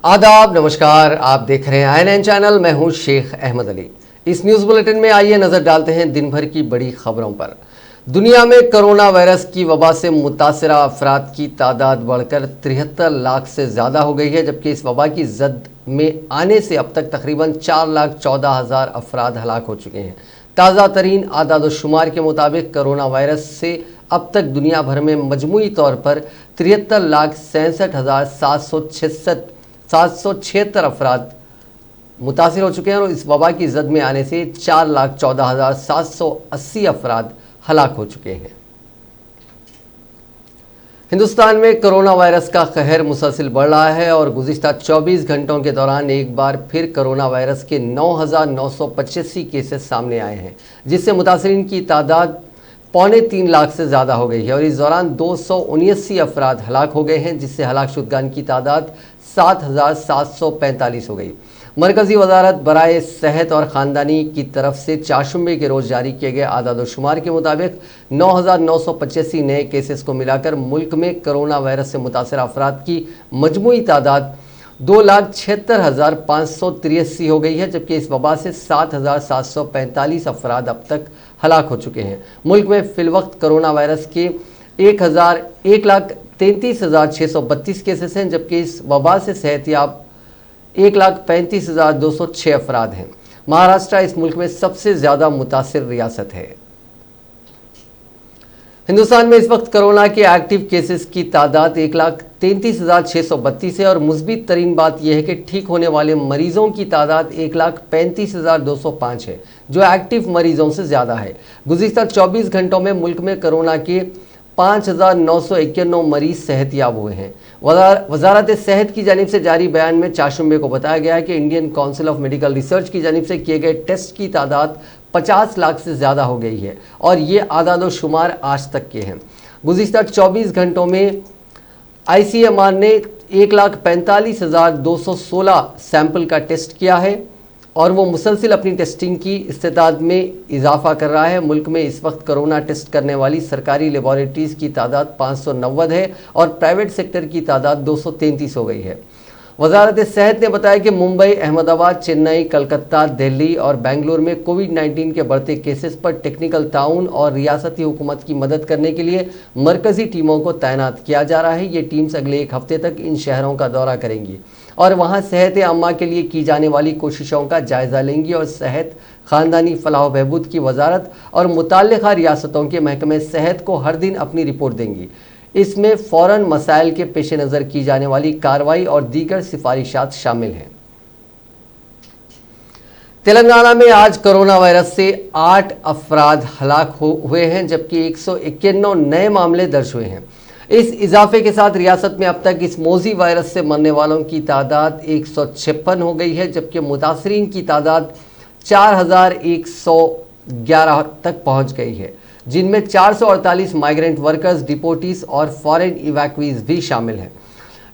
आदाब, नमस्कार। आप देख रहे हैं INN चैनल। मैं हूं शेख अहमद अली। इस न्यूज़ बुलेटिन में आइए नज़र डालते हैं दिन भर की बड़ी खबरों पर। दुनिया में कोरोना वायरस की वबा से मुतासरा अफराद की तादाद बढ़कर 73 लाख से ज़्यादा हो गई है, जबकि इस वबा की जद में आने से अब तक तकरीबन 4,14,000 अफराद हलाक हो चुके हैं। ताज़ा तरीन आदाद-ओ-शुमार के मुताबिक कोरोना वायरस से अब तक दुनिया भर में मजमूई तौर पर 73,67,776 अफराद मुतासिर हो चुके हैं और इस वबा की जद में आने से 4,14,780 अफराद हलाक हो चुके हैं। हिंदुस्तान में कोरोना वायरस का कहर मुसलसल बढ़ रहा है और गुज़िश्ता 24 घंटों के दौरान एक बार फिर कोरोना वायरस के 9,985 केसेस सामने आए हैं, जिससे मुतासरीन की तादाद 3.25 लाख से ज़्यादा हो गई है और इस दौरान 279 अफराद हलाक हो गए हैं, जिससे हलाक शुदगान की तादाद 7,745 हो गई। मरकज़ी वजारत बराए सेहत और ख़ानदानी की तरफ से चारशंबे के रोज़ जारी किए गए आदाद-ओ-शुमार के मुताबिक 9,985 नए केसेस को मिलाकर मुल्क में कोरोना वायरस से मुतासर अफराद की मजमूई तादाद 2,76,583 हो गई है, जबकि इस वबा से 7,745 अफराद अब तक हलाक हो चुके हैं। मुल्क में फिलवक्त कोरोना वायरस के 1,33,632 केसेस हैं, जबकि इस वबा से सेहतियाब 1,35,206 अफराद हैं। महाराष्ट्र इस मुल्क में सबसे ज़्यादा मुतासिर रियासत है। हिंदुस्तान में इस वक्त कोरोना के एक्टिव केसेस की तादाद 1,33,632 है और मुस्बित तरीन बात यह है कि ठीक होने वाले मरीजों की तादाद 1,35,205 है, जो एक्टिव मरीजों से ज़्यादा है। गुज़िश्ता 24 घंटों में मुल्क में कोरोना के 5,991 मरीज सेहतियाब हुए हैं। वजारत सेहत की जानिब से जारी बयान में चारशंबे को बताया गया है कि Indian council of medical research की जानिब से किए गए टेस्ट की तादाद 50 लाख से ज़्यादा हो गई है और ये आदाद-ओ-शुमार आज तक के हैं। गुज़िश्ता 24 घंटों में ICMR ने 1,45,216 सैंपल का टेस्ट किया है और वो मुसलसिल अपनी टेस्टिंग की इस्तेदाद में इजाफा कर रहा है। मुल्क में इस वक्त कोरोना टेस्ट करने वाली सरकारी लेबॉरेटरीज़ की तादाद 590 है और प्राइवेट सेक्टर की तादाद 233 हो गई है। वजारत सेहत ने बताया कि मुंबई, अहमदाबाद, चेन्नई, कलकत्ता, दिल्ली और बेंगलुरु में कोविड-19 के बढ़ते केसेस पर टेक्निकल ताउन और रियासती हुकूमत की मदद करने के लिए मरकज़ी टीमों को तैनात किया जा रहा है। ये टीम्स अगले एक हफ्ते तक इन शहरों का दौरा करेंगी और वहाँ सेहत आम्मा के लिए की जाने वाली कोशिशों का जायज़ा लेंगी और सेहत, ख़ानदानी फलाह बहबूद की वजारत और मुताल्लिक़ा रियासतों के महकमे सेहत को हर दिन अपनी रिपोर्ट देंगी। इसमें फ़ौरन मसाइल के पेश नज़र की जाने वाली कार्रवाई और दीगर सिफारिशात शामिल हैं। तेलंगाना में आज कोरोना वायरस से 8 अफराद हलाक हुए हैं, जबकि 191 नए मामले दर्ज हुए हैं। इस इजाफे के साथ रियासत में अब तक इस मौजी वायरस से मरने वालों की तादाद 156 हो गई है, जबकि मुतासरीन की तादाद 4,111 तक पहुंच गई है, जिनमें 448 माइग्रेंट वर्कर्स, डिपोटीज और फॉरेन इवैक्यूईज भी शामिल हैं।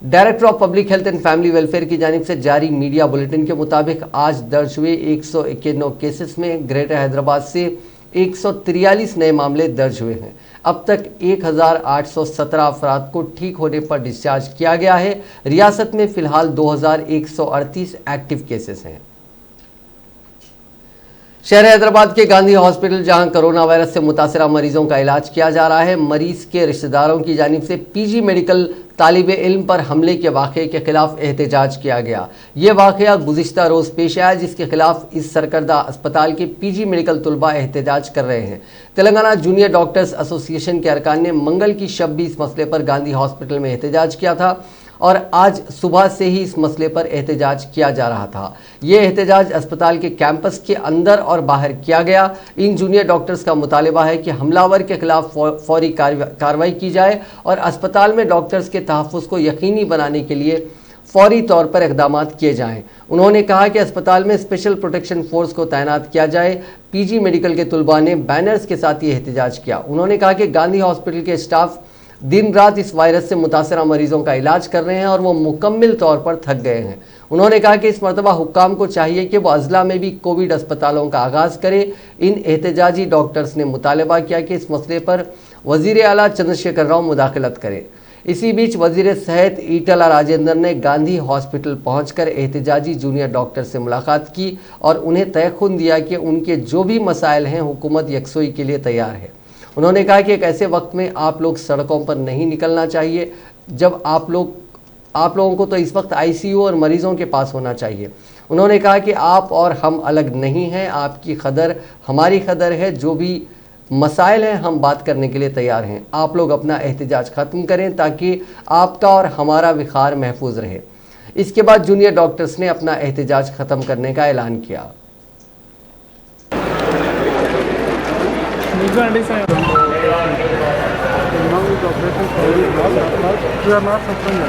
Director of public health and family welfare की जानिब से जारी मीडिया बुलेटिन के मुताबिक आज दर्ज हुए 191 केसेस में ग्रेटर हैदराबाद से 143 नए मामले दर्ज हुए हैं। अब तक 1,817 अफराद को ठीक होने पर डिस्चार्ज किया गया है। रियासत में फिलहाल 2,138 एक्टिव केसेस हैं। शहर हैदराबाद के गांधी हॉस्पिटल, जहां कोरोना वायरस से मुतासरा मरीजों का इलाज किया जा रहा है, मरीज के रिश्तेदारों की जानिब से PG मेडिकल तालिबे इल्म पर हमले के वाक़े के खिलाफ एहतजाज किया गया। ये वाक़या गुज़िश्ता रोज़ पेश आया, जिसके खिलाफ इस सरकर्दा अस्पताल के PG मेडिकल तलबा एहतजाज कर रहे हैं। तेलंगाना जूनियर डॉक्टर्स एसोसिएशन के अरकान ने मंगल की शब भी इस मसले पर गांधी हॉस्पिटल में एहतजाज किया था और आज सुबह से ही इस मसले पर एहतजाज किया जा रहा था। ये एहतजाज अस्पताल के कैंपस के अंदर और बाहर किया गया। इन जूनियर डॉक्टर्स का मुतालिबा है कि हमलावर के खिलाफ फौरी कार्रवाई की जाए और अस्पताल में डॉक्टर्स के तहफ़्फ़ुज़ को यकीनी बनाने के लिए फौरी तौर पर इक़दाम किए जाएँ। उन्होंने कहा कि अस्पताल में स्पेशल प्रोटेक्शन फोर्स को तैनात किया जाए। PG मेडिकल के तलबा ने बैनर्स के साथ ये एहतजाज किया। उन्होंने कहा कि गांधी हॉस्पिटल के स्टाफ दिन रात इस वायरस से मुतासरा मरीजों का इलाज कर रहे हैं और वो मुकम्मल तौर पर थक गए हैं। उन्होंने कहा कि इस मरतबा हुक्काम को चाहिए कि वो अजला में भी कोविड अस्पतालों का आगाज़ करे। इन एहतजाजी डॉक्टर्स ने मुतालबा किया कि इस मसले पर वज़ीर आला चंद्रशेखर राव मुदाखलत करें। इसी बीच वजीर सेहत ईटला राजेंद्र ने गांधी हॉस्पिटल पहुंचकर एहतजाजी जूनियर डॉक्टर से मुलाकात की और उन्हें तयख्खुन दिया कि उनके जो भी मसाइल हैं हुकूमत यकसुई के लिए तैयार है। उन्होंने कहा कि एक ऐसे वक्त में आप लोग सड़कों पर नहीं निकलना चाहिए जब आप लोगों को तो इस वक्त आईसीयू और मरीजों के पास होना चाहिए। उन्होंने कहा कि आप और हम अलग नहीं हैं, आपकी खदर हमारी खदर है, जो भी मसाइल हैं हम बात करने के लिए तैयार हैं। आप लोग अपना एहतजाज ख़त्म करें ताकि आपका और हमारा विखार महफूज रहे। इसके बाद जूनियर डॉक्टर्स ने अपना एहतजाज ख़त्म करने का ऐलान किया।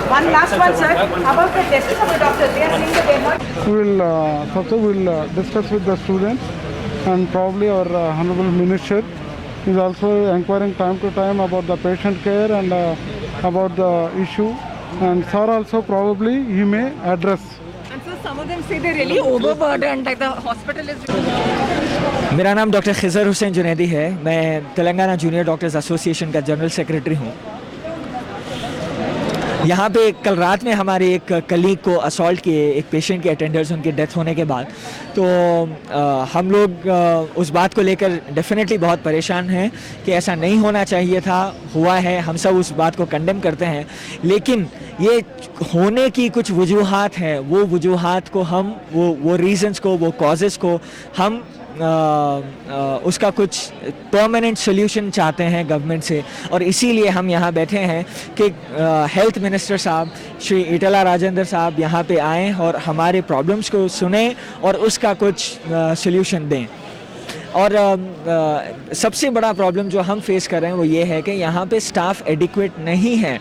One last one, sir. About the justice of the doctors, they are saying that they are not. We'll discuss with the students, and probably our Honorable Minister is also inquiring time to time about the patient care and about the issue, and sir also probably he may address. And so some of them say they're really overburdened, like the hospital is. मेरा नाम doctor Khizar Hussain Junaidi है। मैं Telangana junior doctors association का general secretary हूँ। यहाँ पे कल रात में हमारे एक कलीग को असॉल्ट किए, एक पेशेंट के अटेंडर्स, उनकी डेथ होने के बाद तो हम लोग उस बात को लेकर डेफिनेटली बहुत परेशान हैं कि ऐसा नहीं होना चाहिए था, हुआ है, हम सब उस बात को कंडेम करते हैं। लेकिन ये होने की कुछ वजूहात हैं, वो वजूहात को हम वो रीज़न्स को, वो कॉजेज़ को हम उसका कुछ परमानेंट सोल्यूशन चाहते हैं गवर्नमेंट से, और इसीलिए हम यहाँ बैठे हैं कि हेल्थ मिनिस्टर साहब श्री ईटला राजेंद्र साहब यहाँ पे आएँ और हमारे प्रॉब्लम्स को सुने और उसका कुछ सोल्यूशन दें। और सबसे बड़ा प्रॉब्लम जो हम फेस कर रहे हैं वो ये है कि यहाँ पे स्टाफ एडिक्वेट नहीं है।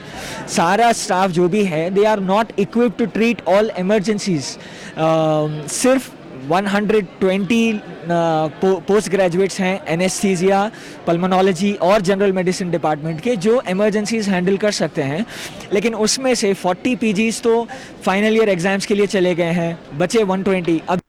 सारा स्टाफ जो भी है they are not equipped to treat all emergencies. सिर्फ 120 पोस्ट ग्रेजुएट्स हैं एनेस्थीसिया, पल्मोनोलॉजी और जनरल मेडिसिन डिपार्टमेंट के, जो इमरजेंसीज हैंडल कर सकते हैं। लेकिन उसमें से 40 पीजीज तो फाइनल ईयर एग्जाम्स के लिए चले गए हैं, बचे 120। अब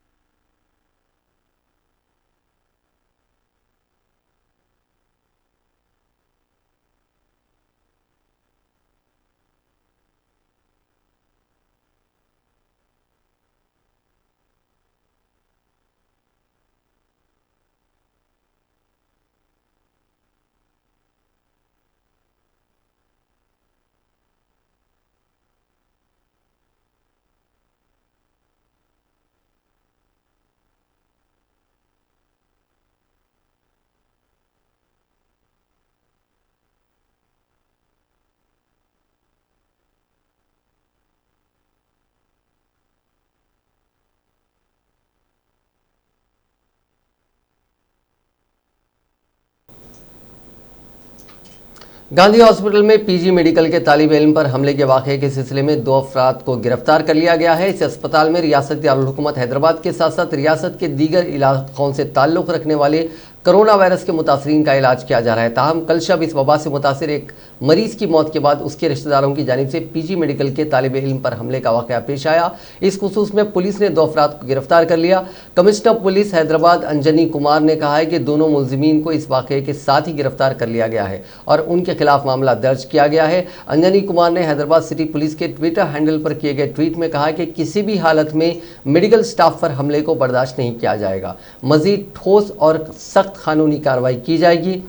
गांधी हॉस्पिटल में पीजी मेडिकल के तालिब इल्म पर हमले के वाक़े के सिलसिले में 2 अफराद को गिरफ्तार कर लिया गया है। इस अस्पताल में रियासती दारुल हुकूमत हैदराबाद के साथ साथ रियासत के दीगर इलाकों से ताल्लुक़ रखने वाले कोरोना वायरस के मुतासरीन का इलाज किया जा रहा है। ताहम कल शब इस वबा से मुतासिर एक मरीज़ की मौत के बाद उसके रिश्तेदारों की जानिब से पीजी मेडिकल के तालिब इल्म पर हमले का वाक़या पेश आया। इस खुसूस में पुलिस ने 2 अफराद को गिरफ्तार कर लिया। कमिश्नर पुलिस हैदराबाद अंजनी कुमार ने कहा है कि दोनों मुलजिमीन को इस वाक़े के साथ ही गिरफ्तार कर लिया गया है और उनके खिलाफ मामला दर्ज किया गया है। अंजनी कुमार ने हैदराबाद सिटी पुलिस के ट्विटर हैंडल पर किए गए ट्वीट में कहा कि किसी भी हालत में मेडिकल स्टाफ पर हमले को बर्दाश्त नहीं किया जाएगा, मज़ीद ठोस और सख्त कानूनी कार्रवाई की जाएगी।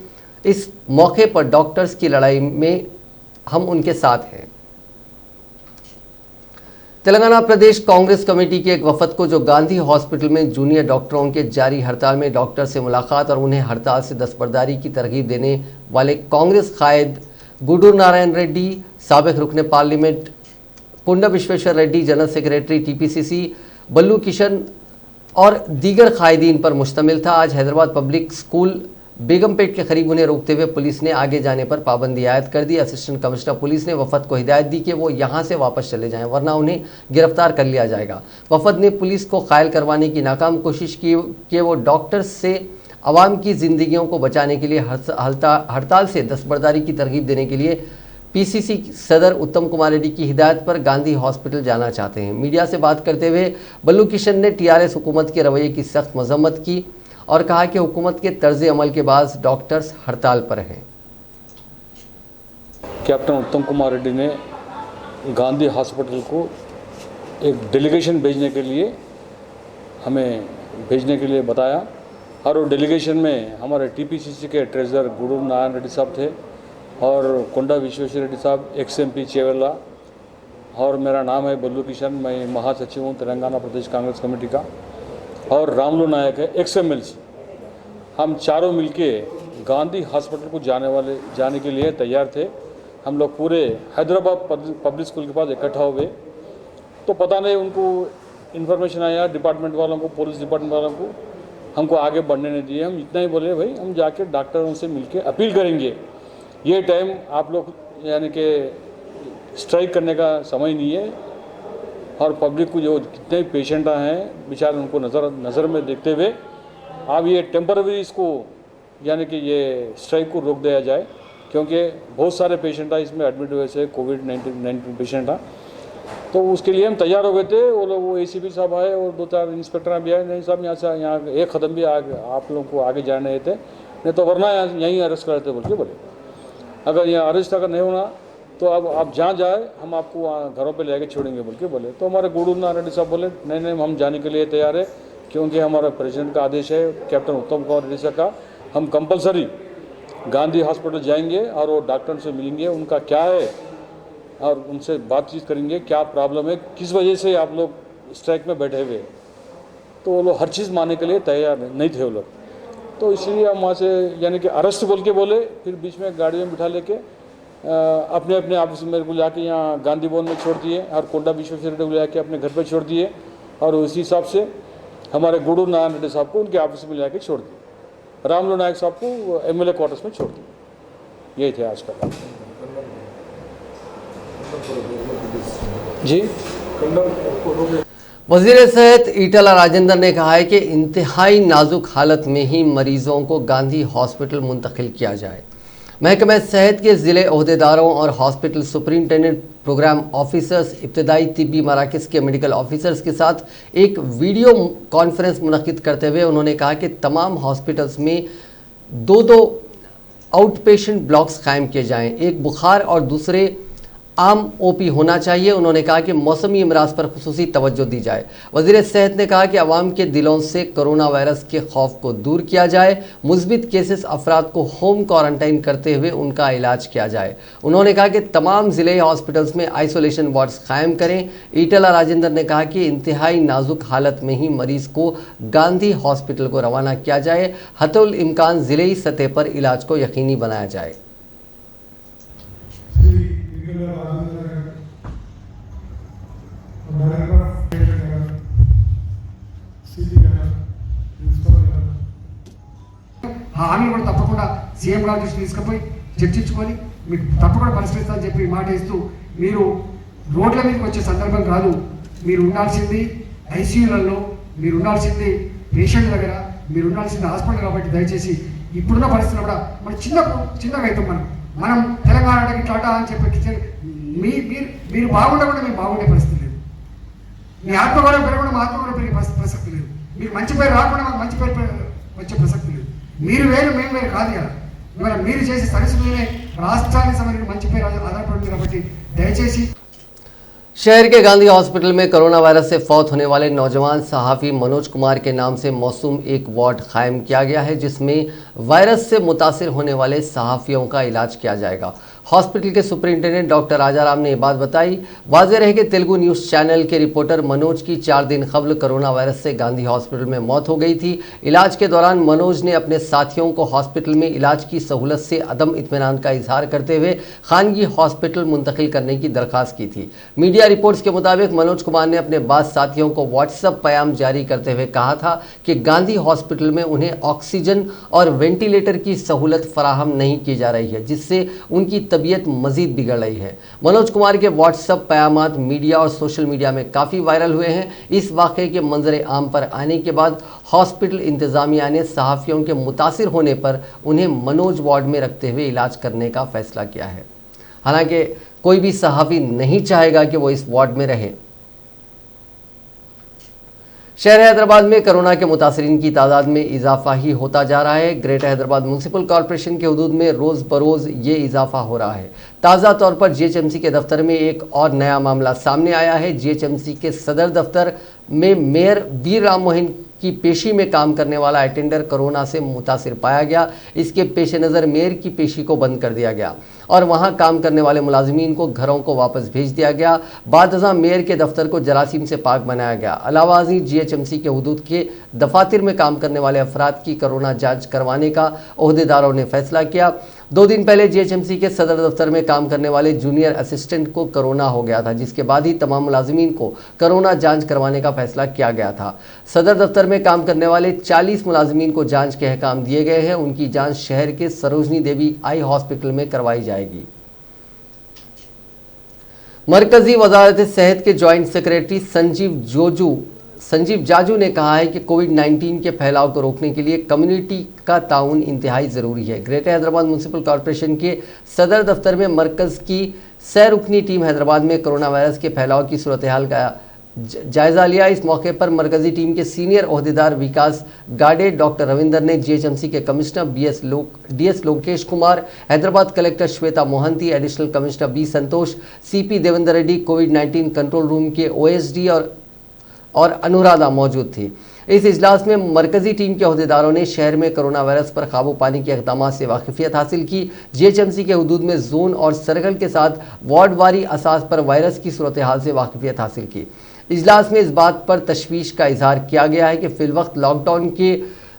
इस मौके पर डॉक्टर्स की लड़ाई में हम उनके साथ हैं। तेलंगाना प्रदेश कांग्रेस कमेटी की एक वफद को जो गांधी हॉस्पिटल में जूनियर डॉक्टरों के जारी हड़ताल में डॉक्टर से मुलाकात और उन्हें हड़ताल से दस्तबरदारी की तरगीब देने वाले कांग्रेस कायद गुडूर नारायण रेड्डी, साबिक रुकने parliament Konda Vishweshwar Reddy, general secretary TPCC Ballu Kishan और दीगर कायदीन पर मुश्तमिल था। आज हैदराबाद पब्लिक स्कूल बेगमपेट के करीब उन्हें रोकते हुए पुलिस ने आगे जाने पर पाबंदी आयद कर दी। असिस्टेंट कमिश्नर पुलिस ने वफद को हिदायत दी कि वो यहाँ से वापस चले जाएं वरना उन्हें गिरफ्तार कर लिया जाएगा। वफद ने पुलिस को कायल करवाने की नाकाम कोशिश की कि वो डॉक्टर्स से आवाम की ज़िंदगियों को बचाने के लिए हड़ताल से दस्तबरदारी की तरगीब देने के लिए पीसीसी सदर उत्तम कुमार रेड्डी की हिदायत पर गांधी हॉस्पिटल जाना चाहते हैं। मीडिया से बात करते हुए बल्लू किशन ने टीआरएस हुकूमत के रवैये की सख्त मजम्मत की और कहा कि हुकूमत के तर्ज अमल के बाद डॉक्टर्स हड़ताल पर हैं। कैप्टन उत्तम कुमार रेड्डी ने गांधी हॉस्पिटल को एक डेलीगेशन भेजने के लिए बताया और वो डेलीगेशन में हमारे टीपीसीसी के ट्रेजरर गुरु नारायण रेड्डी साहब थे और कोंडा विश्वेश्वर रेड्डी साहब XMP चेवेला और मेरा नाम है बल्लू किशन, मैं महासचिव हूँ तेलंगाना प्रदेश कांग्रेस कमेटी का, और रामलू नायक है XMLC। हम चारों मिलके गांधी हॉस्पिटल को जाने के लिए तैयार थे। हम लोग पूरे हैदराबाद पब्लिक स्कूल के पास इकट्ठा हुए तो पता नहीं उनको इन्फॉर्मेशन आया डिपार्टमेंट वालों को, पुलिस डिपार्टमेंट वालों को, हमको आगे बढ़ने नहीं दिए। हम इतना ही बोले भाई हम जाके डॉक्टरों से मिलके अपील करेंगे, ये टाइम आप लोग यानी कि स्ट्राइक करने का समय नहीं है और पब्लिक को जो कितने पेशेंट हैं बेचारे उनको नज़र में देखते हुए अब ये टेम्पररी इसको यानी कि ये स्ट्राइक को रोक दिया जाए, क्योंकि बहुत सारे पेशेंट हैं इसमें एडमिट हुए से कोविड-19 पेशेंट हैं। तो उसके लिए हम तैयार हो गए थे। वो लोग वो ACP साहब आए और 2-4 इंस्पेक्टर भी आए, नहीं साहब यहाँ एक कदम भी आप लोगों को आगे जाने थे, नहीं तो वरना यहीं अरेस्ट करते बोल के बोले। अगर यहाँ अरेस्ट अगर नहीं होना तो अब आप जहाँ जाए हम आपको घरों पे लेके छोड़ेंगे बोल के बोले। तो हमारे गुरु नारायण रेड्डी साहब बोले नहीं हम जाने के लिए तैयार है, क्योंकि हमारा प्रेसिडेंट का आदेश है कैप्टन उत्तम कुमार रेड्डी साहब का, हम कंपलसरी गांधी हॉस्पिटल जाएंगे और वो डॉक्टर से मिलेंगे, उनका क्या है और उनसे बातचीत करेंगे, क्या प्रॉब्लम है, किस वजह से आप लोग स्ट्राइक में बैठे हुए। तो वो लोग हर चीज़ मानने के लिए तैयार नहीं थे वो लोग। तो इसलिए हम वहाँ से यानी कि अरेस्ट बोल के बोले, फिर बीच में गाड़ी में बिठा लेके अपने अपने ऑफिस में मेरे को जाके यहाँ गांधी भवन में छोड़ दिए और कोंडा विश्वेश्वर रेड्डी को जाके अपने घर पे छोड़ दिए और उसी हिसाब से हमारे गुरु नारायण रेड्डी साहब को उनके ऑफिस में जाके छोड़ दिए, रामलू नायक साहब को MLA क्वार्टर्स में छोड़ दिए। यही थे आज का काम। जी वज़ीर सेहत ईटला राजेंद्र ने कहा है कि इंतहाई नाजुक हालत में ही मरीजों को गांधी हॉस्पिटल मुंतकिल किया जाए। महकमा सेहत के ज़िले ओहदेदारों और हॉस्पिटल सुपरिंटेंडेंट, प्रोग्राम ऑफिसर्स, इब्तदाई तिब्बी मराकज़ के मेडिकल ऑफिसर्स के साथ एक वीडियो कॉन्फ्रेंस मुनक़िद करते हुए उन्होंने कहा कि तमाम हॉस्पिटल्स में 2 आउट पेशेंट ब्लॉक्स कायम किए जाएँ, एक बुखार और दूसरे आम OP होना चाहिए। उन्होंने कहा कि मौसमी अमराज पर खुसूसी तवज्जो दी जाए। वज़ीर सेहत ने कहा कि अवाम के दिलों से कोरोना वायरस के खौफ को दूर किया जाए, मुस्बित केसेस अफराद को होम क्वारंटाइन करते हुए उनका इलाज किया जाए। उन्होंने कहा कि तमाम ज़िले हॉस्पिटल्स में आइसोलेशन वार्ड्स कायम करें। ईटला राजेंद्र ने कहा कि इंतहाई नाजुक हालत में ही मरीज़ को गांधी हॉस्पिटल को रवाना किया जाए, हतुल इम्कान ज़िले सतह पर इलाज को यकीनी बनाया जाए। హామీలు కూడా తప్పకుండా సీఎం గారి దృష్టికి తీసుకుపోయి చర్చించుకొని మీకు తప్పకుండా పరిష్కరిస్తామని చెప్పి మాట ఇస్తూ మీరు రోడ్ల మీదకి వచ్చే సందర్భం కాదు, మీరు ఉండాల్సింది ఐసీయూలలో, మీరు ఉండాల్సింది పేషెంట్ దగ్గర, మీరు ఉండాల్సింది హాస్పిటల్. కాబట్టి దయచేసి ఇప్పుడున్న పరిస్థితులు కూడా మనం చిన్నగా అవుతాం. మనం తెలంగాణ ఇట్లాట అని చెప్పి మీరు బాగుండకుండా మేము బాగుండే పరిస్థితి లేదు. మీ ఆత్మగౌరవం పెరగకుండా మా ఆత్మగౌరవం పెరిగే ప్రసక్తి లేదు. మీకు మంచి పేరు రాకుండా మాకు మంచి పేరు వచ్చే ప్రసక్తి లేదు. మీరు వేరు మేము వేరు కాదు కదా. ఇవాళ మీరు చేసే సరస్సులోనే రాష్ట్రానికి సంబంధించిన మంచి పేరు ఆధారపడుతుంది. కాబట్టి దయచేసి शहर के गांधी हॉस्पिटल में कोरोना वायरस से फौत होने वाले नौजवान सहाफ़ी मनोज कुमार के नाम से मौसूम एक वार्ड कायम किया गया है, जिसमें वायरस से मुतासिर होने वाले सहाफ़ियों का इलाज किया जाएगा। हॉस्पिटल के सुपरिंटेंडेंट डॉक्टर राजाराम ने ये बात बताई। वाज़ेह रहे कि तेलुगु न्यूज़ चैनल के रिपोर्टर मनोज की 4 दिन कबल कोरोना वायरस से गांधी हॉस्पिटल में मौत हो गई थी। इलाज के दौरान मनोज ने अपने साथियों को हॉस्पिटल में इलाज की सहूलत से अदम इत्मीनान का इजहार करते हुए खानगी हॉस्पिटल मुंतकिल करने की दरख्वास्त की थी। मीडिया रिपोर्ट्स के मुताबिक मनोज कुमार ने अपने बाद साथियों को व्हाट्सएप पैगाम जारी करते हुए कहा था कि गांधी हॉस्पिटल में उन्हें ऑक्सीजन और वेंटिलेटर की सहूलत फराहम नहीं की जा रही है, जिससे उनकी तबीयत मजीद बिगड़ रही है। मनोज कुमार के व्हाट्सएप पैगामात मीडिया और सोशल मीडिया में काफ़ी वायरल हुए हैं। इस वाक़े के मंजर आम पर आने के बाद हॉस्पिटल इंतज़ामिया ने सहाफ़ियों के मुतासिर होने पर उन्हें मनोज वार्ड में रखते हुए इलाज करने का फ़ैसला किया है। हालांकि कोई भी सहाफ़ी नहीं चाहेगा कि वो इस वार्ड में रहे। शहर हैदराबाद में कोरोना के मुतासरीन की तादाद में इजाफा ही होता जा रहा है। ग्रेटर हैदराबाद म्युनिसिपल कॉरपोरेशन के हदूद में रोज़ बरोज़ ये इजाफा हो रहा है। ताज़ा तौर पर जीएचएमसी के दफ्तर में एक और नया मामला सामने आया है। जीएचएमसी के सदर दफ्तर में मेयर वीर राम मोहन की पेशी में काम करने वाला अटेंडर कोरोना से मुतासिर पाया गया। इसके पेश नज़र मेयर की पेशी को बंद कर दिया गया और वहां काम करने वाले मुलाजिमीन को घरों को वापस भेज दिया गया। बाद अज़ां मेयर के दफ्तर को जरासीम से पाक बनाया गया। अलावाजी जीएचएमसी के हुदूद के दफातर में काम करने वाले अफराद की कोरोना जांच करवाने का ओहदेदारों ने फैसला किया। 2 दिन पहले जीएचएमसी के सदर दफ्तर में काम करने वाले जूनियर असिस्टेंट को कोरोना हो गया था, जिसके बाद ही तमाम मुलाजिमीन को कोरोना जांच करवाने का फैसला किया गया था। सदर दफ्तर में काम करने वाले 40 मुलाजिमीन को जांच के अहकाम दिए गए हैं। उनकी जांच शहर के सरोजनी देवी आई हॉस्पिटल में करवाई जाएगी। मरकजी वजारत सेहत के जॉइंट सेक्रेटरी संजीव जाजू ने कहा है कि कोविड-19 के फैलाव को रोकने के लिए कम्युनिटी का ताउन इंतहाई ज़रूरी है। ग्रेटर हैदराबाद म्युनिसिपल कॉरपोरेशन के सदर दफ्तर में मरकज़ की सैरुकनी टीम हैदराबाद में कोरोना वायरस के फैलाव की सूरत हाल का जायज़ा लिया। इस मौके पर मरकज़ी टीम के सीनियर ओहदेदार विकास गाडे, डॉक्टर रविंदर ने, जीएचएमसी के commissioner DS Lokesh Kumar, Hyderabad collector Shweta Mohanty, additional commissioner B Santosh, CP Devender Reddy, कोविड-19 कंट्रोल रूम के ओएसडी और अनुराधा मौजूद थी। इस इजलास में मरकजी टीम के अहदेदारों ने शहर में कोरोना वायरस पर काबू पाने के इक़दाम से वाकिफियत हासिल की। जीएचएमसी के हुदूद में जोन और सर्कल के साथ वार्डवारी असास पर वायरस की सूरत हाल से वाकिफियत हासिल की। इजलास में इस बात पर तशवीश का इजहार किया गया है कि फिलवक्त लॉकडाउन के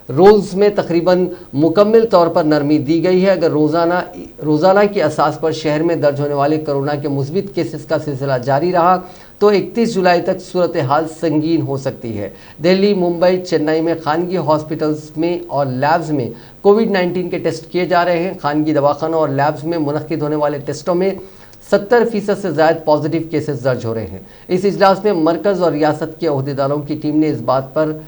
रोल्स में तकरीबन मुकम्मल तौर पर नरमी दी गई है। अगर रोज़ाना की असास पर शहर में दर्ज होने वाले कोरोना के मुस्बित केसेस का सिलसिला जारी रहा तो 31 जुलाई तक सूरत हाल संगीन हो सकती है। दिल्ली, मुंबई, चेन्नई में खानगी हॉस्पिटल्स में और लैब्स में कोविड-19 के टेस्ट किए जा रहे हैं। खानगी दवाखानों और लैब्स में मुनक्किद होने वाले टेस्टों में 70% से ज़्यादा पॉजिटिव केसेस दर्ज हो रहे हैं। इस इजलास में मरकज़ और रियासत के अहदेदारों की टीम ने इस बात पर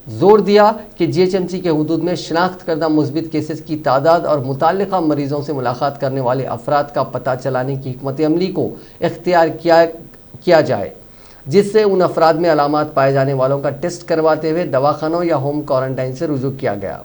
जोर दिया कि जीएचएमसी के हुदूद में शनाख्त करदा मुस्बित केसेस की तादाद और मुताल्लिका मरीजों से मुलाकात करने वाले अफराद का पता चलाने की हिकमत अमली को इख्तियार किया जाए, जिससे उन अफराद में अलामात पाए जाने वालों का टेस्ट करवाते हुए दवाखानों या होम क्वारंटाइन से रुजू किया गया।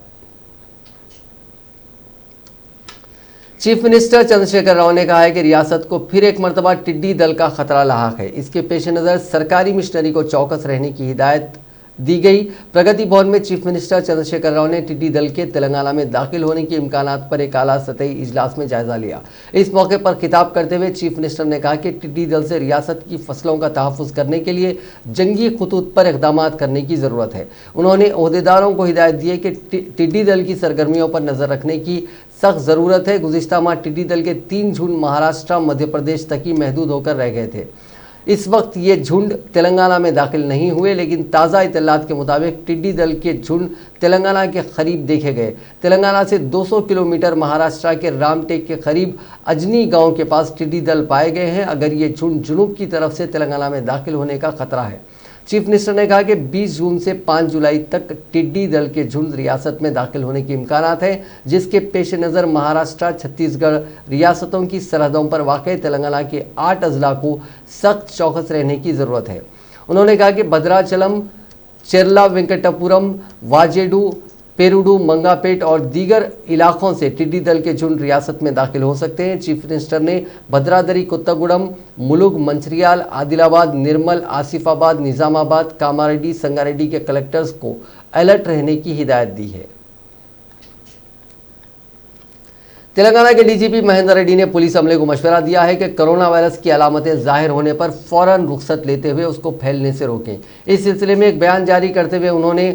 चीफ मिनिस्टर चंद्रशेखर राव ने कहा है कि रियासत को फिर एक मरतबा टिड्डी दल का खतरा लाहक है। इसके पेश नज़र सरकारी मिशनरी को चौकस रहने की हिदायत दी गई। प्रगति भवन में चीफ मिनिस्टर चंद्रशेखर राव ने टिड्डी दल के तेलंगाना में दाखिल होने के इम्कानात पर एक आला सतही इजलास में जायजा लिया। इस मौके पर खिताब करते हुए चीफ मिनिस्टर ने कहा कि टिड्डी दल से रियासत की फसलों का तहफ़्फ़ुज़ करने के लिए जंगी खतूत पर इक़दाम करने की ज़रूरत है। उन्होंने ओहदेदारों को हिदायत दी है कि टिड्डी दल की सरगर्मियों पर नज़र रखने की सख्त ज़रूरत है। गुज़िश्ता माह टिड्डी दल के 3 झुंड महाराष्ट्र, मध्य प्रदेश तक ही महदूद होकर रह गए थे। इस वक्त ये झुंड तेलंगाना में दाखिल नहीं हुए, लेकिन ताज़ा इतलात के मुताबिक टिड्डी दल के झुंड तेलंगाना के करीब देखे गए। तेलंगाना से 200 किलोमीटर महाराष्ट्र के रामटेक के करीब अजनी गांव के पास टिड्डी दल पाए गए हैं। अगर ये झुंड जुनूब की तरफ से तेलंगाना में दाखिल होने का खतरा है। चीफ मिनिस्टर ने कहा कि 20 जून से 5 जुलाई तक टिड्डी दल के झुंड रियासत में दाखिल होने के इम्कानात हैं, जिसके पेश नज़र महाराष्ट्र, छत्तीसगढ़ रियासतों की सरहदों पर वाक़ तेलंगाना के 8 अजला को सख्त चौकस रहने की ज़रूरत है। उन्होंने कहा कि भद्राचलम, चेरला वेंकटपुरम, वाजेडू, पेरुडू, मंगापेट और दीगर इलाकों से टिड्डी दल के झुंड रियासत में दाखिल हो सकते हैं। चीफ मिनिस्टर ने भद्रादरी, कोत्तागुड़म, मुलुग, मंचिरियाल, आदिलाबाद, निर्मल, आसिफाबाद, निज़ामाबाद, कामारेड्डी, संगारेड्डी के कलेक्टर्स को अलर्ट रहने की हिदायत दी है। तेलंगाना के डीजीपी महेंद्र रेड्डी ने पुलिस अमले को मशवरा दिया है कि कोरोना वायरस की अलामतें जाहिर होने पर फौरन रुख्सत लेते हुए उसको फैलने से रोकें। इस सिलसिले में एक बयान जारी करते हुए उन्होंने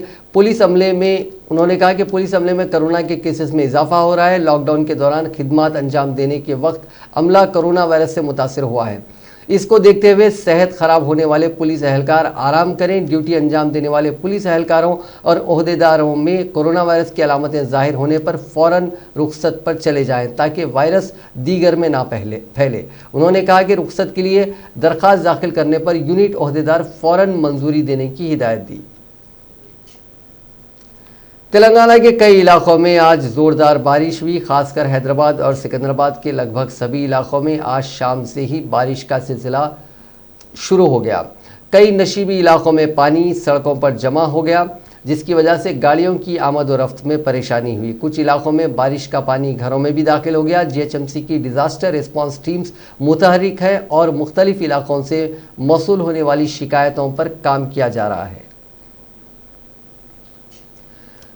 कहा कि पुलिस अमले में कोरोना के केसेस में इजाफा हो रहा है। लॉकडाउन के दौरान खिदमत अंजाम देने के वक्त अमला कोरोना वायरस से मुतासिर हुआ है। इसको देखते हुए सेहत खराब होने वाले पुलिस एहलकार आराम करें। ड्यूटी अंजाम देने वाले पुलिस एहलकारों और ओहदेदारों में कोरोना वायरस की अलामतें जाहिर होने पर फ़ौरन रुख्सत पर चले जाएं, ताकि वायरस दीगर में ना फैले। उन्होंने कहा कि रुख्सत के लिए दरख्वास्त दाखिल करने पर यूनिट ओहदेदार फ़ौरन मंजूरी देने की हिदायत दी। तेलंगाना के कई इलाकों में आज ज़ोरदार बारिश हुई। खासकर हैदराबाद और सिकंदराबाद के लगभग सभी इलाकों में आज शाम से ही बारिश का सिलसिला शुरू हो गया। कई नशीबी इलाकों में पानी सड़कों पर जमा हो गया, जिसकी वजह से गाड़ियों की आमद और रफ्त में परेशानी हुई। कुछ इलाकों में बारिश का पानी घरों में भी दाखिल हो गया। जीएचएमसी की डिज़ास्टर रिस्पांस टीम्स मुतहरिक है और मुख्तलिफ इलाकों से मौसूल होने वाली शिकायतों पर काम किया जा रहा है।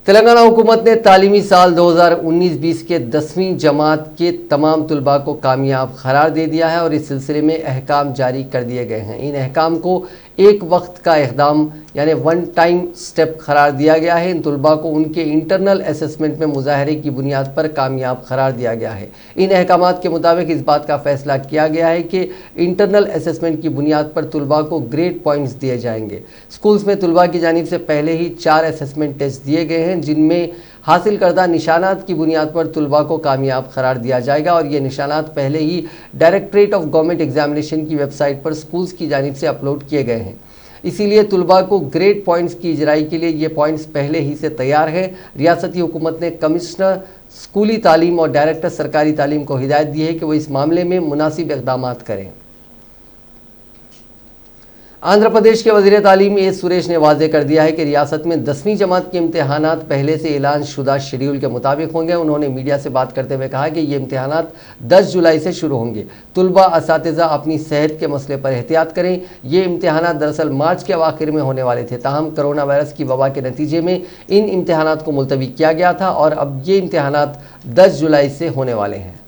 तेलंगाना हुकूमत ने तालीमी साल 2019-20 के 10वीं जमात के तमाम तुलबा को कामयाब करार दे दिया है और इस सिलसिले में अहकाम जारी कर दिए गए हैं। इन अहकाम को एक वक्त का इक़दाम यानी वन टाइम स्टेप करार दिया गया है। इन तुलबा को उनके इंटरनल असेसमेंट में मुजाहरे की बुनियाद पर कामयाब करार दिया गया है। इन अहकामात के मुताबिक इस बात का फैसला किया गया है कि इंटरनल असेसमेंट की बुनियाद पर तुलबा को ग्रेड पॉइंट्स दिए जाएंगे। स्कूल्स में तुलबा की जानिब से पहले ही 4 असेसमेंट टेस्ट दिए गए हैं, जिनमें हासिल करदा निशानात की बुनियाद पर तुलबा को कामयाब करार दिया जाएगा और ये निशानात पहले ही डायरेक्टरेट ऑफ गवर्नमेंट एग्जामिनेशन की वेबसाइट पर स्कूल्स की जानिब से अपलोड किए गए हैं। इसीलिए तुलबा को ग्रेड पॉइंट्स की इजराई के लिए ये पॉइंट्स पहले ही से तैयार हैं। रियासती हुकूमत ने कमिश्नर स्कूली तालीम और डायरेक्टर सरकारी तालीम को हिदायत दी है कि वो इस मामले में मुनासिब इक़दामात करें। आंध्र प्रदेश के वज़ीर तालीम ए सुरेश ने वाज़ेह कर दिया है कि रियासत में 10वीं जमात के इम्तहानात पहले से ऐलान शुदा शेड्यूल के मुताबिक होंगे। उन्होंने मीडिया से बात करते हुए कहा कि ये इम्तहानात 10 जुलाई से शुरू होंगे। तुलबा असातिज़ा अपनी सेहत के मसले पर एहतियात करें। ये इम्तहानात दरअसल मार्च के आखिर में होने वाले थे, ताहम कोरोना वायरस की वबा के नतीजे में इन इम्तहानात को मुलतवी किया गया था और अब ये इम्तहानात 10 जुलाई से होने वाले हैं।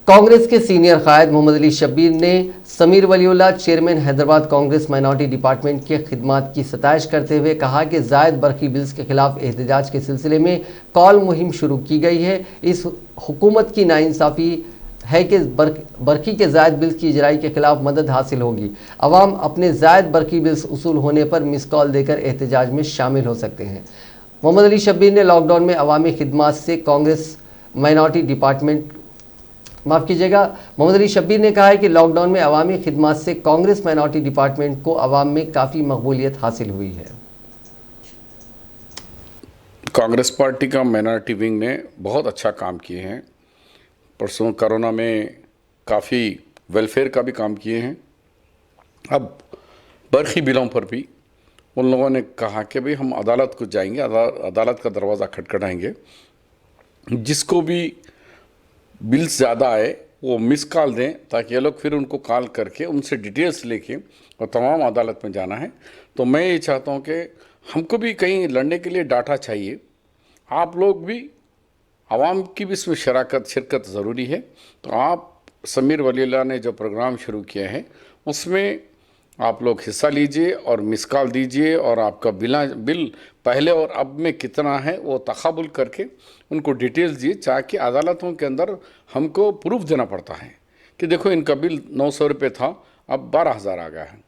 कांग्रेस के सीनियर कायद मोहम्मद अली शब्बीर ने Sameer Waliullah chairman Hyderabad Congress minority department के खिदमात की सताइश करते हुए कहा कि जायद बरकी बिल्स के खिलाफ एहतजाज के सिलसिले में कॉल मुहिम शुरू की गई है। इस हुकूमत की नाइंसाफ़ी है कि बरकी के जायद बिल्स की इजराई के खिलाफ मदद हासिल होगी। अवाम अपने जायद बरकी बिल्स उसूल होने पर मिस कॉल देकर एहतजाज में शामिल हो सकते हैं। मोहम्मद अली शब्बीर ने लॉकडाउन में अवामी खिदमात से कांग्रेस माइनॉरिटी डिपार्टमेंट मोहम्मद अली शब्बीर ने कहा है कि लॉकडाउन में अवामी खिदमात से कांग्रेस माइनॉरिटी डिपार्टमेंट को अवाम में काफ़ी मकबूलियत हासिल हुई है। कांग्रेस पार्टी का माइनॉरिटी विंग ने बहुत अच्छा काम किए हैं। परसों कोरोना में काफ़ी वेलफेयर का भी काम किए हैं। अब बरखी बिलों पर भी उन लोगों ने कहा कि भाई हम अदालत को जाएंगे, अदालत का दरवाज़ा खटखटाएंगे। जिसको भी बिल्स ज़्यादा आए वो मिस कॉल दें ताकि ये लोग फिर उनको कॉल करके उनसे डिटेल्स लेके और तमाम अदालत में जाना है। तो मैं ये चाहता हूँ कि हमको भी कहीं लड़ने के लिए डाटा चाहिए, आप लोग भी, आवाम की भी इसमें शिरकत ज़रूरी है। तो आप समीर वलीउल्लाह ने जो प्रोग्राम शुरू किया है उसमें आप लोग हिस्सा लीजिए और मिस कॉल दीजिए और आपका बिल पहले और अब में कितना है वो तक़ाबुल करके उनको डिटेल्स दिए, ताकि अदालतों के अंदर हमको प्रूफ देना पड़ता है कि देखो इनका बिल 900 रुपये था, अब 12,000 आ गया है।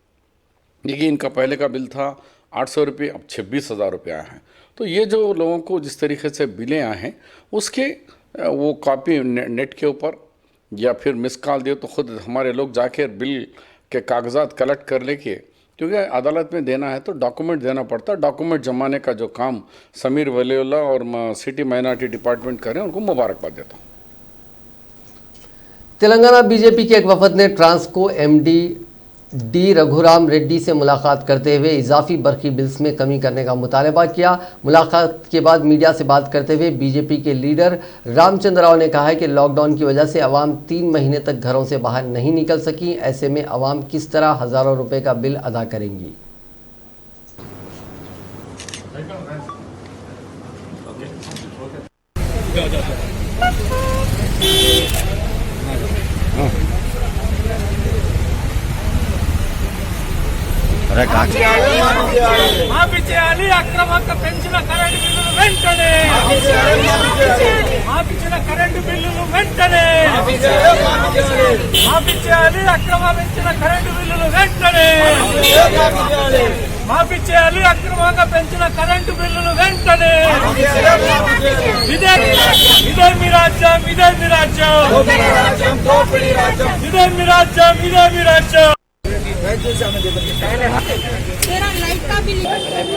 देखिए इनका पहले का बिल था 800 रुपये, अब 26,000 रुपये आया है। तो ये जो लोगों को जिस तरीके से बिलें आए हैं उसके वो कॉपी नेट के ऊपर या फिर मिस कॉल दिए तो ख़ुद हमारे लोग जाके बिल के कागजात कलेक्ट कर लेके, क्योंकि अदालत में देना है तो डॉक्यूमेंट देना पड़ता है। डॉक्यूमेंट जमाने का जो काम समीर वलीउल्लाह और सिटी माइनॉरिटी डिपार्टमेंट करें, उनको मुबारकबाद देता हूँ। तेलंगाना बीजेपी के एक वफद ने ट्रांसको एमडी डी रघुराम रेड्डी से मुलाकात करते हुए इजाफी बरकी बिल्स में कमी करने का मुतालबा किया। मुलाकात के बाद मीडिया से बात करते हुए बीजेपी के लीडर रामचंद्र राव ने कहा है कि लॉकडाउन की वजह से अवाम 3 महीने तक घरों से बाहर नहीं निकल सकी। ऐसे में अवाम किस तरह हज़ारों रुपए का बिल अदा करेंगी। మాఫీ చేయాలి అక్రమంగా పెంచిన కరెంటు బిల్లులు వెంటనే మాఫీచిన కరెంటు బిల్లులు వెంటనే మాఫీ చేయాలి అక్రమంగా పెంచిన కరెంటు బిల్లులు వెంటనే మాఫీ చేయాలి అక్రమంగా పెంచిన కరెంటు బిల్లులు వెంటనే ఇదే మీ రాజ్యం, ఇదే మీ రాజ్యం, ఇదే మీ రాజ్యం, ఇదే మీ రాజ్యం।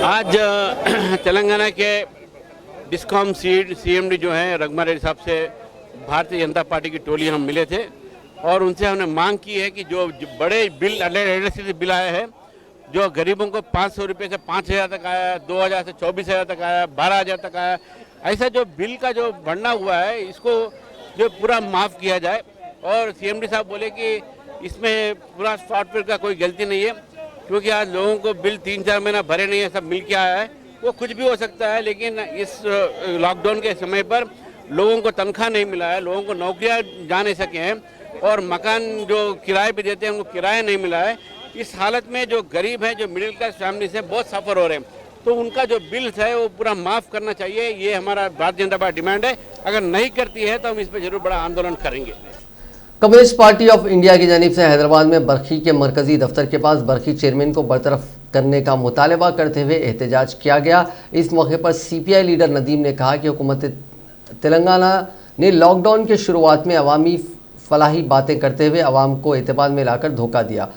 आज तेलंगाना के डिस्कॉम सीएमडी जो है रघुराम रेड्डी साहब से भारतीय जनता पार्टी की टोली हम मिले थे और उनसे हमने मांग की है कि जो बड़े बिल इलेक्ट्रिसिटी बिल आए हैं, जो गरीबों को 500 रुपये से 5,000 तक आया, 2,000 से 24,000 तक आया, 12,000 तक आया, ऐसा जो बिल का जो बढ़ना हुआ है इसको जो पूरा माफ़ किया जाए। और सीएमडी साहब बोले कि इसमें पूरा सॉफ्टवेयर का कोई गलती नहीं है, क्योंकि आज लोगों को बिल 3-4 महीना भरे नहीं है, सब मिल के आया है। वो कुछ भी हो सकता है, लेकिन इस लॉकडाउन के समय पर लोगों को तनख्वाह नहीं मिला है, लोगों को नौकरियां जा नहीं सके हैं, और मकान जो किराए पे देते हैं उनको किराया नहीं मिला है। इस हालत में जो गरीब हैं, जो मिडिल क्लास फैमिली से बहुत सफ़र हो रहे हैं, तो उनका जो बिल्स है वो पूरा माफ़ करना चाहिए। ये हमारा भारतीय जनता पार्टी डिमांड है। अगर नहीं करती है तो हम इस पर जरूर बड़ा आंदोलन करेंगे। कम्युनिस्ट पार्टी ऑफ इंडिया की जानिब से हैदराबाद में बरखी के मरकजी दफ्तर के पास बरखी चेयरमैन को बरतरफ करने का मुतालबा करते हुए एहतजाज किया गया। इस मौके पर सीपीआई लीडर नदीम ने कहा कि हुकूमत तेलंगाना ने लॉकडाउन के शुरुआत में अवामी फलाही बातें करते हुए अवाम को एतमाद में लाकर धोखा दिया।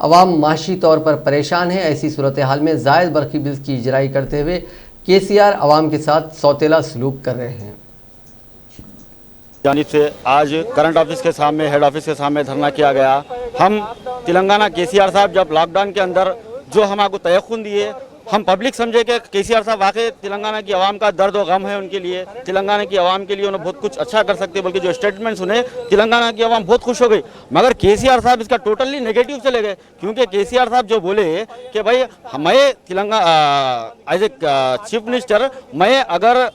अवाम माशी तौर पर परेशान है। ऐसी सूरत हाल में जायद बरखी बिल्स की इजराई करते हुए केसीआर अवाम के साथ सौतेला सलूक कर रहे हैं। जानिब से आज करंट ऑफिस के सामने, हेड ऑफिस के सामने धरना किया गया। हम तेलंगाना केसीआर साहब जब लॉकडाउन के अंदर जो हमको तयख्खुन दिए, हम पब्लिक समझे कि केसीआर साहब वाकई तेलंगाना की आवाम का दर्द और गम है उनके लिए, तेलंगाना की आवाम के लिए उन्हें बहुत कुछ अच्छा कर सकते, बल्कि जो स्टेटमेंट सुने तेलंगाना की आवाम बहुत खुश हो गई। मगर केसीआर साहब इसका टोटली नेगेटिव चले गए, क्योंकि केसीआर साहब जो बोले कि भाई मैं Telangana as a chief minister, मैं अगर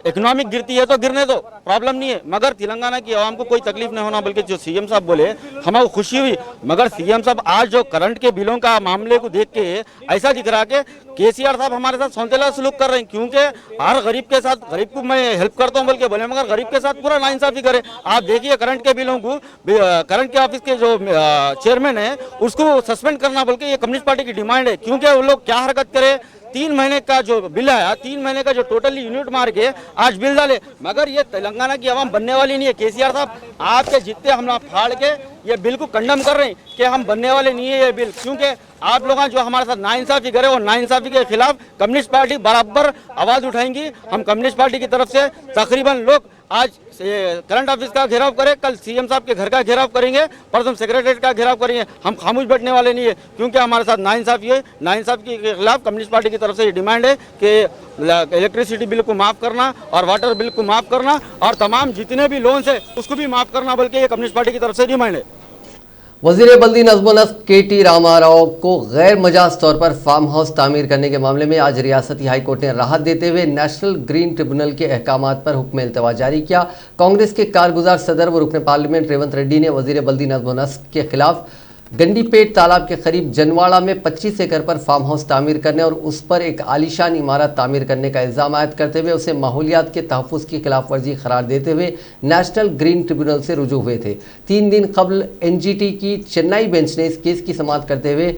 इकोनॉमिक गिरती है तो गिरने दो, प्रॉब्लम नहीं है, मगर तेलंगाना की आवाम को कोई तकलीफ नहीं होना। बल्कि जो सीएम साहब बोले हमें खुशी हुई। मगर सीएम साहब आज जो करंट के बिलों का मामले को देख के ऐसा दिख रहा कि केसीआर साहब हमारे साथ सौतेला सलूक कर रहे हैं, क्योंकि हर गरीब के साथ, गरीब को मैं हेल्प करता हूं बल्कि बोले, मगर गरीब के साथ पूरा नाइंसाफी करे। आप देखिए करंट के बिलों को, करंट के ऑफिस के जो चेयरमैन है उसको सस्पेंड करना, बल्कि ये कम्युनिस्ट पार्टी की डिमांड है। क्योंकि वो लोग क्या हरकत करे, 3 महीने का जो बिल आया, 3 महीने का जो टोटली यूनिट मार के आज बिल डाले, मगर ये तेलंगाना की आवाम बनने वाली नहीं है। केसीआर साहब आपके जितने हम फाड़ के ये बिल को कंडम कर रहे हैं कि हम बनने वाले नहीं है ये बिल, क्योंकि आप लोग जो हमारे साथ नाइंसाफी करे और नाइंसाफी के खिलाफ कम्युनिस्ट पार्टी बराबर आवाज उठाएंगी। हम कम्युनिस्ट पार्टी की तरफ से तकरीबन लोग आज करंट ऑफिस का घेराव करें, कल सीएम साहब के घर का घेराव करेंगे, परसों सेक्रेटरीट का घेराव करेंगे। हम खामोश बैठने वाले नहीं है, क्योंकि हमारे साथ नाइंसाफी है। नाइंसाफी के खिलाफ कम्युनिस्ट पार्टी की तरफ से ये डिमांड है कि इलेक्ट्रिसिटी बिल को माफ़ करना और वाटर बिल को माफ़ करना और तमाम जितने भी लोन्स है उसको भी माफ़ करना, बल्कि ये कम्युनिस्ट पार्टी की तरफ से डिमांड है। वज़ीर बल्दी नज़्म व नस्क के.टी. रामाराव को गैर मजाज तौर पर फार्म हाउस तामीर करने के मामले में आज रियासती हाई कोर्ट ने राहत देते हुए नेशनल ग्रीन ट्रिब्यूनल के अहकामात पर हुक्म इल्तवा जारी किया। कांग्रेस के कारगुजार सदर व रुकन पार्लियामेंट रेवंत रेड्डी ने वज़ीर बल्दी नज़्म व नस्क के खिलाफ गंडीपेट तालाब के करीब जनवाड़ा में 25 एकड़ पर फार्म हाउस तामीर करने और उस पर एक आलीशान इमारत तामीर करने का इल्ज़ाम आयद करते हुए उसे माहौलियात के तहफ़्फ़ुज़ की खिलाफ वर्जी करार देते हुए नेशनल ग्रीन ट्रिब्यूनल से रुजू हुए थे। 3 दिन कबल एनजीटी की चेन्नई बेंच ने इस केस की समाअत करते हुए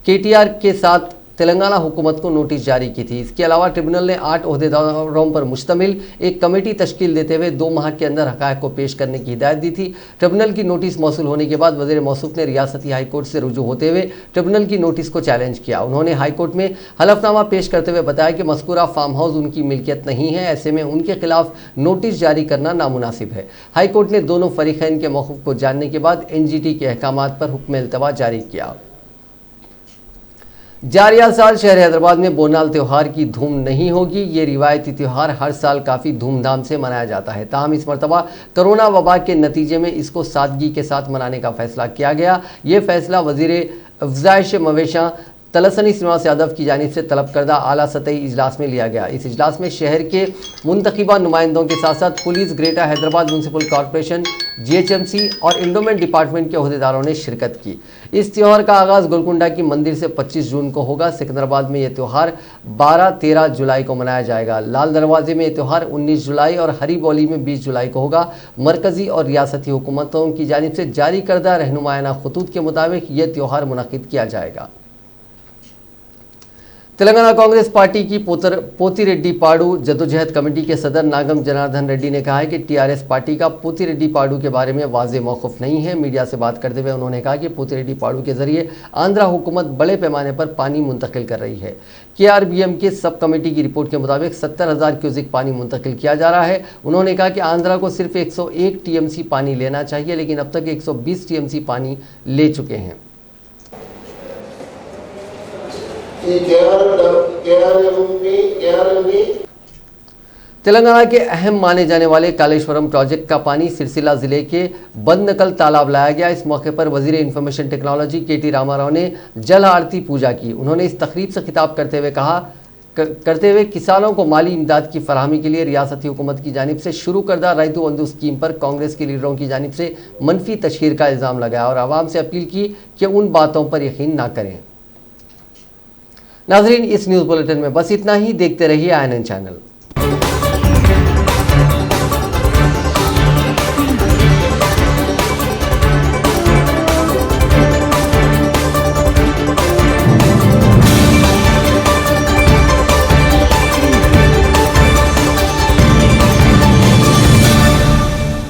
केटीआर के साथ तेलंगाना हुकूमत को नोटिस जारी की थी। इसके अलावा ट्रिब्यूनल ने 8 ओहदेदारों पर मुश्तमिल एक कमेटी तश्कील देते हुए 2 माह के अंदर हक़ाइक़ को पेश करने की हिदायत दी थी। ट्रिब्यूनल की नोटिस मौसूल होने के बाद वज़ीर मौसूफ ने रियासती हाई कोर्ट से रुजू होते हुए ट्रिब्यूनल की नोटिस को चैलेंज किया। उन्होंने हाई कोर्ट में हलफनामा पेश करते हुए बताया कि मज़कूरा फार्म हाउस उनकी मिल्कियत नहीं है, ऐसे में उनके खिलाफ नोटिस जारी करना नामुनासिब है। हाई कोर्ट ने दोनों फरीक़ैन के मौक़िफ़ को जानने के बाद एनजीटी के अहकामात पर हुक्म इल्तवा जारी किया। जारिया साल शहर हैदराबाद में बोनाल त्यौहार की धूम नहीं होगी। ये रिवायती त्यौहार हर साल काफ़ी धूमधाम से मनाया जाता है, ताहम इस मरतबा कोरोना वबा के नतीजे में इसको सादगी के साथ मनाने का फैसला किया गया। ये फैसला वज़ीर अफ़ज़ाइश मवेशा तलसनी श्रीनिवास यादव की जानिब से तलब करदा आला सतही इजलास में लिया गया। इस इजलास में शहर के मुंतखबा नुमाइंदों के साथ साथ police, greater Hyderabad municipal corporation, GHMC और इंडोमेंट डिपार्टमेंट के अहदेदारों ने शिरकत की। इस त्यौहार का आगाज़ गोलकुंडा की मंदिर से 25 जून को होगा। सिकंदराबाद में यह त्यौहार 12-13 जुलाई को मनाया जाएगा। लाल दरवाजे में यह त्यौहार 19 जुलाई और हरी बौली में 20 जुलाई को होगा। मरकज़ी और रियासती हुकूमतों की जानिब से जारी करदा रहनुमायाना खतूत के मुताबिक यह त्यौहार मुनक़िद किया जाएगा। तेलंगाना कांग्रेस पार्टी की पोतिरेड्डी पाड़ू जद्दोजहद कमेटी के सदर नागम जनार्दन रेड्डी ने कहा है कि टीआरएस पार्टी का पोतिरेड्डी पाड़ू के बारे में वाज़ेह मौक़िफ़ नहीं है। मीडिया से बात करते हुए उन्होंने कहा कि पोतिरेड्डी पाड़ू के जरिए आंध्रा हुकूमत बड़े पैमाने पर पानी मुंतकिल कर रही है। केआरबीएम के सब कमेटी की रिपोर्ट के मुताबिक 70,000 क्यूसिक पानी मुंतकिल किया जा रहा है। उन्होंने कहा कि आंध्रा को सिर्फ 101 टीएमसी पानी लेना चाहिए, लेकिन अब तक 120 टीएमसी पानी ले चुके हैं। तेलंगाना के अहम माने जाने वाले कालेश्वरम प्रोजेक्ट का पानी सिरसिला जिले के बंदनकल तालाब लाया गया। इस मौके पर वजीर इंफॉर्मेशन टेक्नोलॉजी केटी रामाराव ने जल आरती पूजा की। उन्होंने इस तकरीब से खिताब करते हुए किसानों को माली इमदाद की फराहमी के लिए रियासती हुकूमत की जानिब से शुरू करदा रैतु बंधु स्कीम पर कांग्रेस के लीडरों की जानिब से मनफी तशहीर का इल्ज़ाम लगाया और आवाम से अपील की कि उन बातों पर यकीन ना करें। नाजरीन, इस न्यूज़ बुलेटिन में बस इतना ही। देखते रहिए INN चैनल।